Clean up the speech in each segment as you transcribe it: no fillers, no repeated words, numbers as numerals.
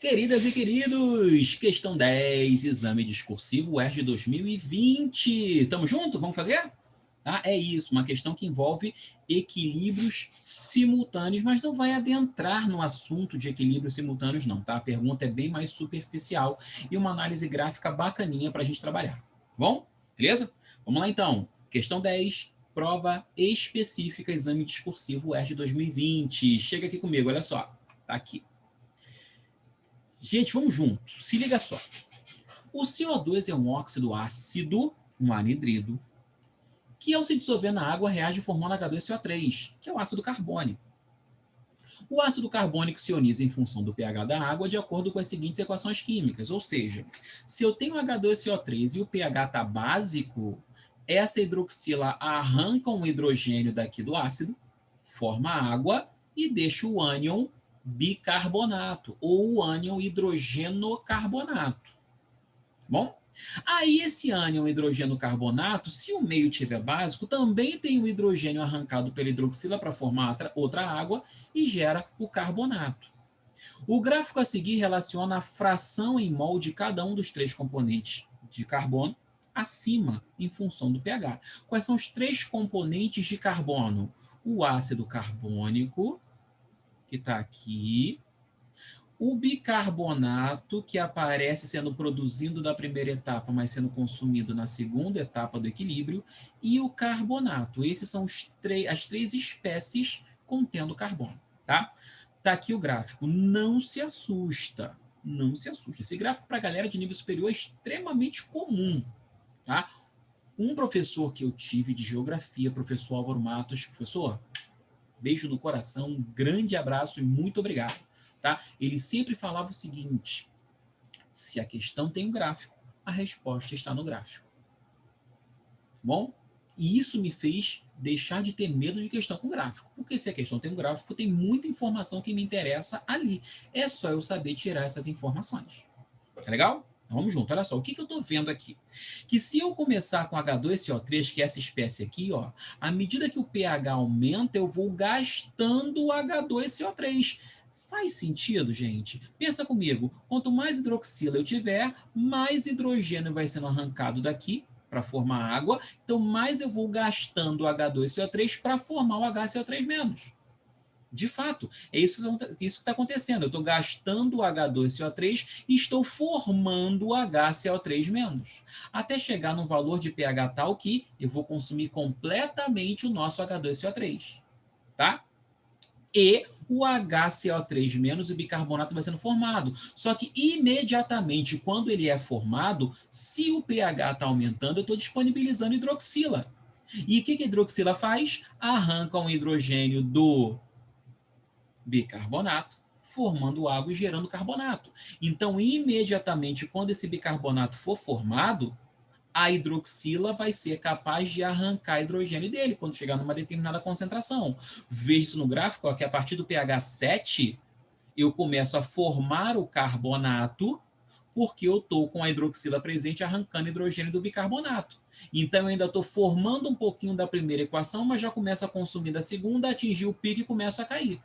Queridas e queridos, questão 10, exame discursivo UERJ 2020. Tamo junto? Vamos fazer? Tá? É isso, uma questão que envolve equilíbrios simultâneos, mas não vai adentrar no assunto de equilíbrios simultâneos, não, tá? A pergunta é bem mais superficial e uma análise gráfica bacaninha para a gente trabalhar. Bom? Beleza? Vamos lá, então. Questão 10, prova específica, exame discursivo UERJ 2020. Chega aqui comigo, olha só. Tá aqui. Gente, vamos junto. Se liga só. O CO2 é um óxido ácido, um anidrido, que ao se dissolver na água reage formando H2CO3, que é o ácido carbônico. O ácido carbônico se ioniza em função do pH da água de acordo com as seguintes equações químicas, ou seja, se eu tenho H2CO3 e o pH está básico, essa hidroxila arranca um hidrogênio daqui do ácido, forma água e deixa o ânion bicarbonato ou o ânion hidrogenocarbonato. Bom? Aí esse ânion hidrogenocarbonato, se o meio tiver básico, também tem o hidrogênio arrancado pela hidroxila para formar outra água e gera o carbonato. O gráfico a seguir relaciona a fração em mol de cada um dos três componentes de carbono acima em função do pH. Quais são os três componentes de carbono? O ácido carbônico, que está aqui, o bicarbonato, que aparece sendo produzido da primeira etapa, mas sendo consumido na segunda etapa do equilíbrio, e o carbonato. Esses são as três espécies contendo carbono, tá? Tá aqui o gráfico. Não se assusta. Não se assusta. Esse gráfico para a galera de nível superior é extremamente comum, tá? Um professor que eu tive de geografia, professor Álvaro Matos, professor, beijo no coração, um grande abraço e muito obrigado. Tá? Ele sempre falava o seguinte: se a questão tem um gráfico, a resposta está no gráfico. Bom? E isso me fez deixar de ter medo de questão com gráfico. Porque se a questão tem um gráfico, tem muita informação que me interessa ali. É só eu saber tirar essas informações. Tá legal? Então vamos junto. Olha só, o que eu estou vendo aqui? Que se eu começar com H2CO3, que é essa espécie aqui, ó, à medida que o pH aumenta, eu vou gastando o H2CO3. Faz sentido, gente? Pensa comigo. Quanto mais hidroxila eu tiver, mais hidrogênio vai sendo arrancado daqui para formar água. Então, mais eu vou gastando o H2CO3 para formar o HCO3-. De fato, é isso que está acontecendo. Eu estou gastando o H2CO3 e estou formando o HCO3-. Até chegar num valor de pH tal que eu vou consumir completamente o nosso H2CO3. Tá? E o HCO3- e o bicarbonato vai sendo formado. Só que imediatamente, quando ele é formado, se o pH está aumentando, eu estou disponibilizando hidroxila. E o que a hidroxila faz? Arranca um hidrogênio do bicarbonato, formando água e gerando carbonato. Então, imediatamente, quando esse bicarbonato for formado, a hidroxila vai ser capaz de arrancar hidrogênio dele quando chegar numa determinada concentração. Veja isso no gráfico, ó, que a partir do pH 7, eu começo a formar o carbonato, porque eu estou com a hidroxila presente arrancando hidrogênio do bicarbonato. Então, eu ainda estou formando um pouquinho da primeira equação, mas já começo a consumir da segunda, atingir o pico e começo a cair.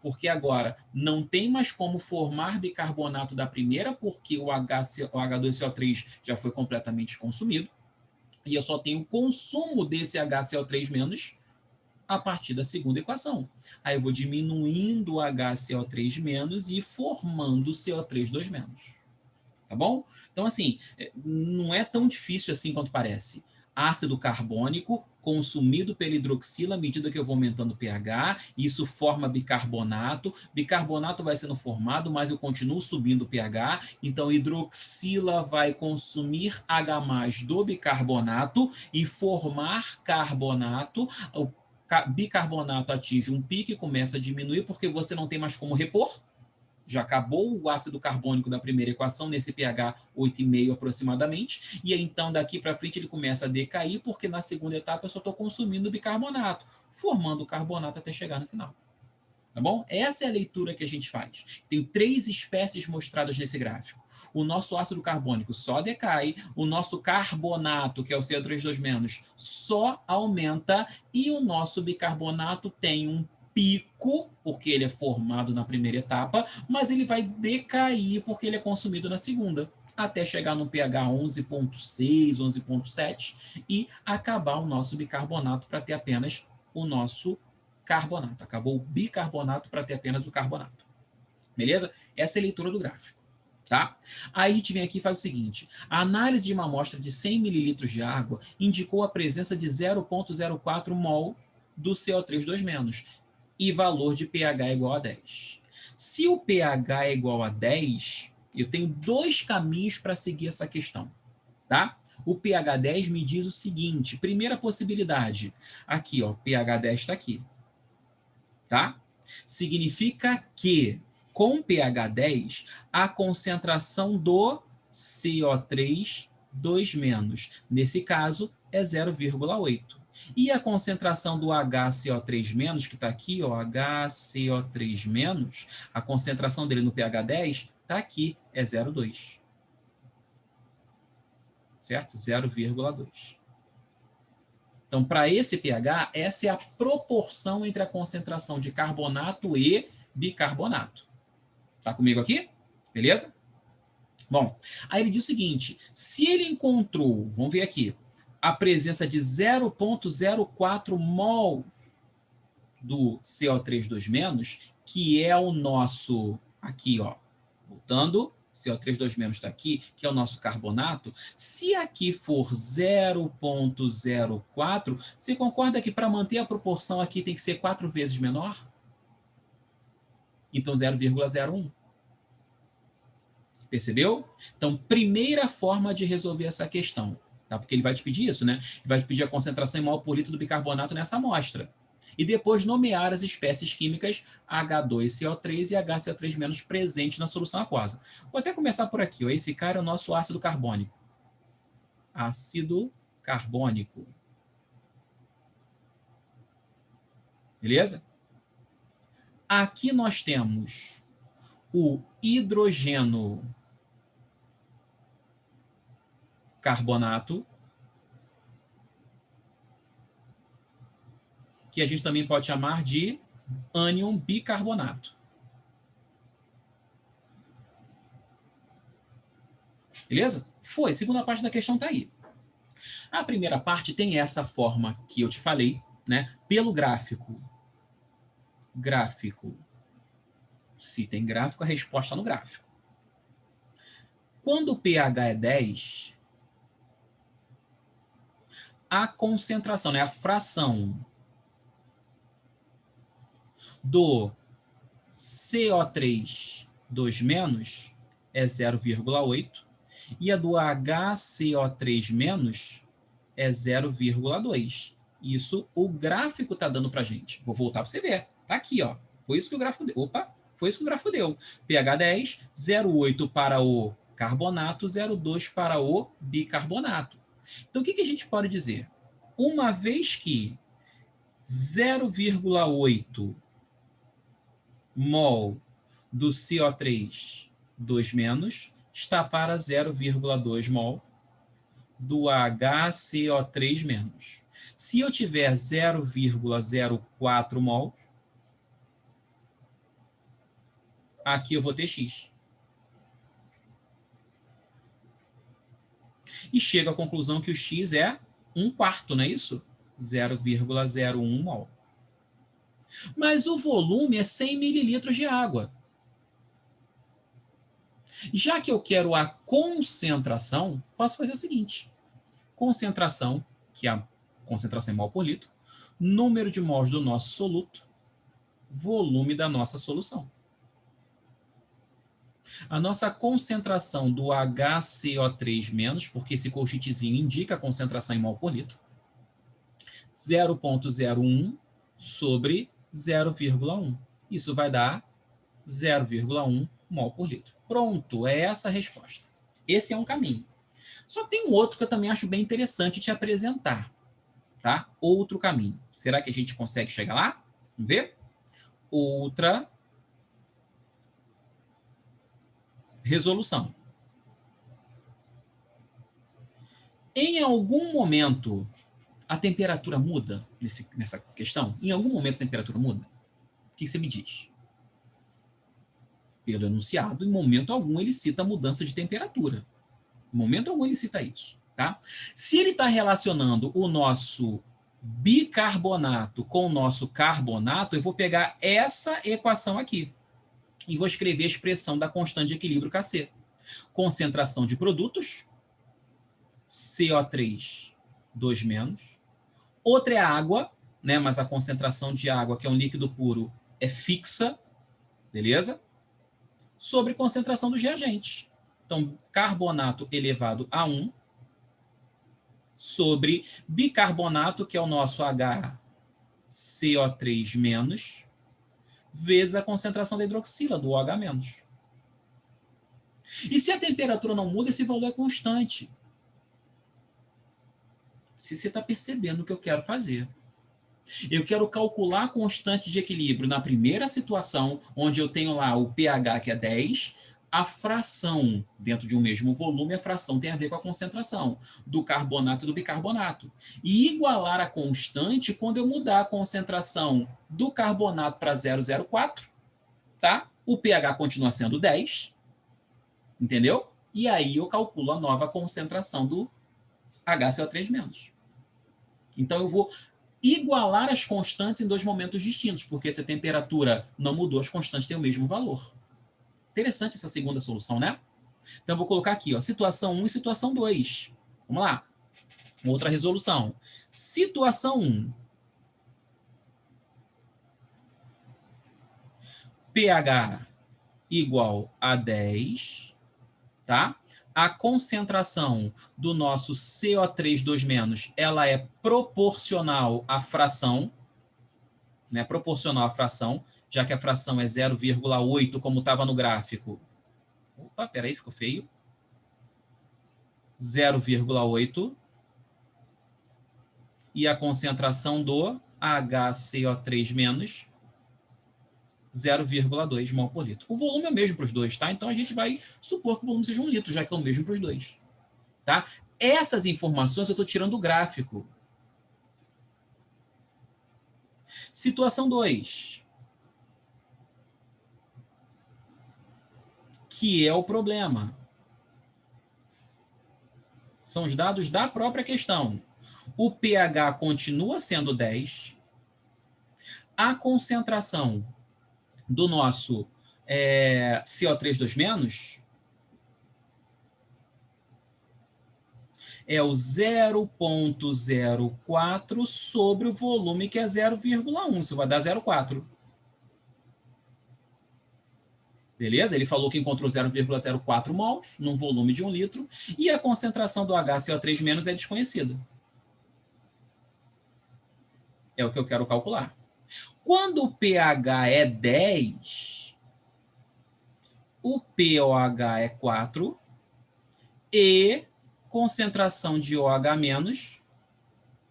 Porque agora não tem mais como formar bicarbonato da primeira, porque o H2CO3 já foi completamente consumido, e eu só tenho o consumo desse HCO3- a partir da segunda equação. Aí eu vou diminuindo o HCO3- e formando o CO3-. Tá bom? Então, assim, não é tão difícil assim quanto parece. Ácido carbônico consumido pela hidroxila à medida que eu vou aumentando o pH, isso forma bicarbonato, bicarbonato vai sendo formado, mas eu continuo subindo o pH, então hidroxila vai consumir H+ do bicarbonato e formar carbonato, o bicarbonato atinge um pico e começa a diminuir porque você não tem mais como repor, já acabou o ácido carbônico da primeira equação, nesse pH 8,5 aproximadamente, e aí, então daqui para frente ele começa a decair, porque na segunda etapa eu só estou consumindo bicarbonato, formando o carbonato até chegar no final. Tá bom? Essa é a leitura que a gente faz. Tem 3 espécies mostradas nesse gráfico. O nosso ácido carbônico só decai, o nosso carbonato, que é o CO3-, só aumenta, e o nosso bicarbonato tem um pico, porque ele é formado na primeira etapa, mas ele vai decair porque ele é consumido na segunda, até chegar no pH 11,6, 11,7 e acabar o nosso bicarbonato para ter apenas o nosso carbonato. Acabou o bicarbonato para ter apenas o carbonato. Beleza? Essa é a leitura do gráfico. Tá? Aí a gente vem aqui e faz o seguinte: a análise de uma amostra de 100 ml de água indicou a presença de 0,04 mol do CO3 e valor de pH igual a 10. Se o pH é igual a 10, eu tenho dois caminhos para seguir essa questão. Tá? O pH 10 me diz o seguinte: primeira possibilidade, aqui, ó, pH 10 está aqui. Tá? Significa que com pH 10, a concentração do CO3 nesse caso, é 0,8. E a concentração do HCO3-, que está aqui, ó, HCO3-, a concentração dele no pH 10 está aqui, é 0,2. Certo? 0,2. Então, para esse pH, essa é a proporção entre a concentração de carbonato e bicarbonato. Tá comigo aqui? Beleza? Bom, aí ele diz o seguinte: se ele encontrou, vamos ver aqui, a presença de 0,04 mol do CO3 que é o nosso, aqui, ó, voltando, CO3 está aqui, que é o nosso carbonato. Se aqui for 0,04, você concorda que para manter a proporção aqui tem que ser 4 vezes menor? Então, 0,01. Percebeu? Então, primeira forma de resolver essa questão, tá? Porque ele vai te pedir isso, né? Ele vai te pedir a concentração em mol por litro do bicarbonato nessa amostra. E depois nomear as espécies químicas H2CO3 e HCO3- presentes na solução aquosa. Vou até começar por aqui, ó. Esse cara é o nosso ácido carbônico. Ácido carbônico. Beleza? Aqui nós temos o hidrogeno carbonato, que a gente também pode chamar de ânion bicarbonato. Beleza? Foi. Segunda parte da questão está aí. A primeira parte tem essa forma que eu te falei, né? Pelo gráfico. Gráfico. Se tem gráfico, a resposta está no gráfico. Quando o pH é 10, a concentração, né, a fração do CO3 é 0,8 e a do HCO3- é 0,2. Isso o gráfico está dando para a gente. Vou voltar para você ver. Tá aqui, ó. Foi isso que o gráfico deu. Opa, foi isso que o gráfico deu. pH 10, 0,8 para o carbonato, 0,2 para o bicarbonato. Então, o que a gente pode dizer? Uma vez que 0,8 mol do CO3 está para 0,2 mol do HCO3-. Se eu tiver 0,04 mol, aqui eu vou ter X. E chego à conclusão que o X é 1/4, não é isso? 0,01 mol. Mas o volume é 100 mililitros de água. Já que eu quero a concentração, posso fazer o seguinte. Concentração, que é a concentração em mol por litro, número de mols do nosso soluto, volume da nossa solução. A nossa concentração do HCO3-, porque esse colchitezinho indica a concentração em mol por litro, 0,01 sobre 0,1. Isso vai dar 0,1 mol por litro. Pronto, é essa a resposta. Esse é um caminho. Só tem um outro que eu também acho bem interessante te apresentar. Tá? Outro caminho. Será que a gente consegue chegar lá? Vamos ver? Outra resolução. Em algum momento, a temperatura muda nessa questão? Em algum momento a temperatura muda? que você me diz? Pelo enunciado, em momento algum ele cita mudança de temperatura. Em momento algum ele cita isso, tá? Se ele está relacionando o nosso bicarbonato com o nosso carbonato, eu vou pegar essa equação aqui e vou escrever a expressão da constante de equilíbrio Kc. Concentração de produtos, CO3, 2-. Outra é a água, né? Mas a concentração de água, que é um líquido puro, é fixa, beleza? Sobre concentração dos reagentes. Então, carbonato elevado a 1 sobre bicarbonato, que é o nosso HCO3-, vezes a concentração da hidroxila, do OH-. E se a temperatura não muda, esse valor é constante. Se você está percebendo o que eu quero fazer. Eu quero calcular a constante de equilíbrio na primeira situação, onde eu tenho lá o pH, que é 10, a fração, dentro de um mesmo volume, a fração tem a ver com a concentração do carbonato e do bicarbonato. E igualar a constante quando eu mudar a concentração do carbonato para 0,04, tá? O pH continua sendo 10, entendeu? E aí eu calculo a nova concentração do HCO3-. Então eu vou igualar as constantes em dois momentos distintos, porque se a temperatura não mudou, as constantes têm o mesmo valor. Interessante essa segunda solução, né? Então, eu vou colocar aqui, ó, situação 1 e situação 2. Vamos lá. Outra resolução. Situação 1. pH igual a 10, tá? A concentração do nosso CO3 2-, ela é proporcional à fração, né? Proporcional à fração, já que a fração é 0,8, como estava no gráfico. Opa, peraí, ficou feio. 0,8. E a concentração do HCO3-, 0,2 mol por litro. O volume é o mesmo para os dois, tá? Então a gente vai supor que o volume seja 1 litro, já que é o mesmo para os dois. Tá? Essas informações eu estou tirando do gráfico. Situação 2. Que é o problema. São os dados da própria questão. O pH continua sendo 10. A concentração do nosso CO3 2-, é o 0,04 sobre o volume, que é 0,1. Isso vai dar 0,4. Beleza? Ele falou que encontrou 0,04 mols num volume de 1 litro e a concentração do HCO3- é desconhecida. É o que eu quero calcular. Quando o pH é 10, o pOH é 4 e concentração de OH-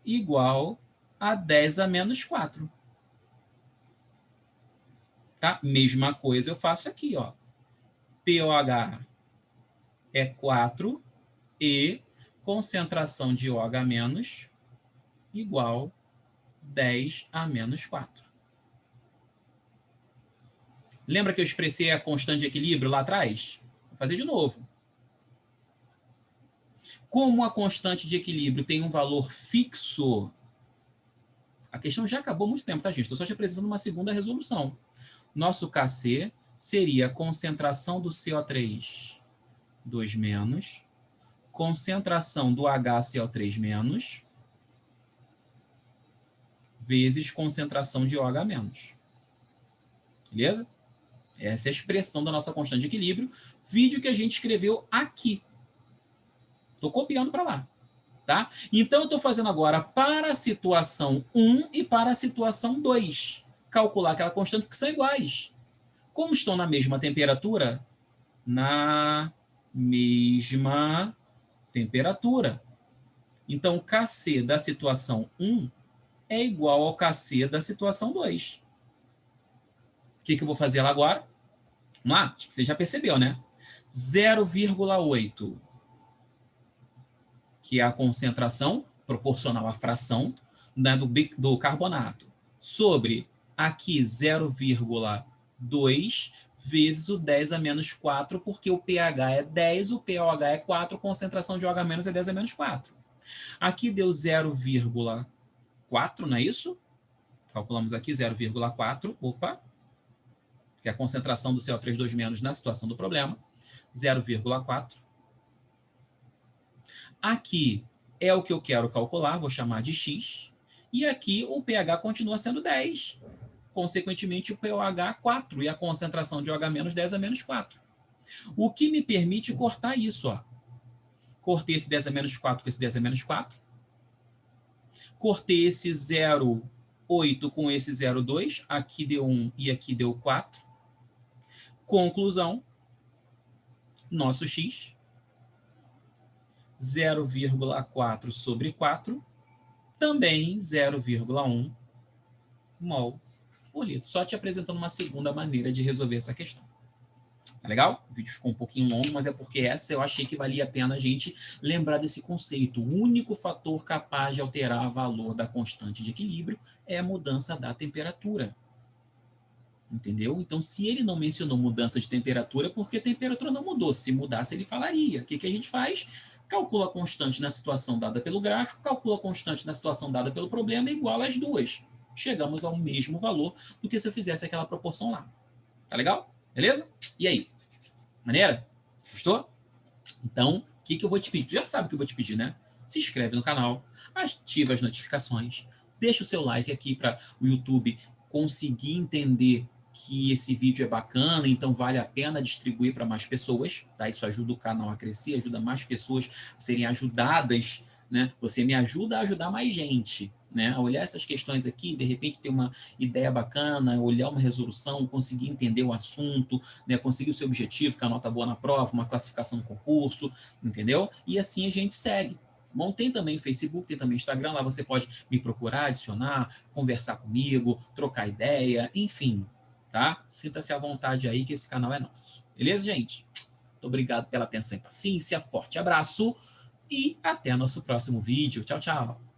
igual a 10 a menos 4. Tá? Mesma coisa eu faço aqui, ó. pOH é 4 e concentração de OH- igual 10 a menos 4. Lembra que eu expressei a constante de equilíbrio lá atrás? Vou fazer de novo. Como a constante de equilíbrio tem um valor fixo, a questão já acabou há muito tempo, tá, gente? Estou só te apresentando uma segunda resolução. Nosso Kc seria a concentração do CO3 2-, concentração do HCO3-, vezes concentração de OH-. Beleza? Essa é a expressão da nossa constante de equilíbrio. Vídeo que a gente escreveu aqui. Estou copiando para lá. Tá? Então, eu estou fazendo agora para a situação 1 e para a situação 2. Calcular aquela constante, porque são iguais. Como estão na mesma temperatura? Na mesma temperatura. Então, o Kc da situação 1 é igual ao Kc da situação 2. O que eu vou fazer lá agora? Vamos lá? Acho que você já percebeu, né? 0,8, que é a concentração proporcional à fração, né, do carbonato, sobre Aqui 0,2 vezes o 10 a menos 4, porque o pH é 10, o pOH é 4, concentração de OH menos é 10 a menos 4. Aqui deu 0,4, não é isso? Calculamos aqui 0,4, opa, que é a concentração do CO3 2- na situação do problema, 0,4. Aqui é o que eu quero calcular, vou chamar de X, e aqui o pH continua sendo 10. Consequentemente, o pOH 4 e a concentração de OH- 10 a menos 4. O que me permite cortar isso, ó. Cortei esse 10 a menos 4 com esse 10 a menos 4. Cortei esse 0,8 com esse 0,2. Aqui deu 1 e aqui deu 4. Conclusão. Nosso X. 0,4 sobre 4. Também 0,1 mol por litro. Só te apresentando uma segunda maneira de resolver essa questão. Tá legal? O vídeo ficou um pouquinho longo, mas é porque essa eu achei que valia a pena a gente lembrar desse conceito. O único fator capaz de alterar o valor da constante de equilíbrio é a mudança da temperatura. Entendeu? Então, se ele não mencionou mudança de temperatura, é porque a temperatura não mudou. Se mudasse, ele falaria. O que a gente faz? Calcula a constante na situação dada pelo gráfico, calcula a constante na situação dada pelo problema e iguala as duas. Chegamos ao mesmo valor do que se eu fizesse aquela proporção lá. Tá legal? Beleza? E aí? Maneira? Gostou? Então, o que eu vou te pedir? Tu já sabe o que eu vou te pedir, né? Se inscreve no canal, ativa as notificações, deixa o seu like aqui para o YouTube conseguir entender que esse vídeo é bacana, então vale a pena distribuir para mais pessoas, tá? Isso ajuda o canal a crescer, ajuda mais pessoas a serem ajudadas, né? Você me ajuda a ajudar mais gente, né? A olhar essas questões aqui, de repente ter uma ideia bacana, olhar uma resolução, conseguir entender o assunto, né? Conseguir o seu objetivo, que é a nota boa na prova, uma classificação no concurso, entendeu? E assim a gente segue. Bom, tem também Facebook, tem também Instagram, lá você pode me procurar, adicionar, conversar comigo, trocar ideia, enfim, tá? Sinta-se à vontade aí que esse canal é nosso. Beleza, gente? Muito obrigado pela atenção e paciência, forte abraço e até nosso próximo vídeo. Tchau, tchau!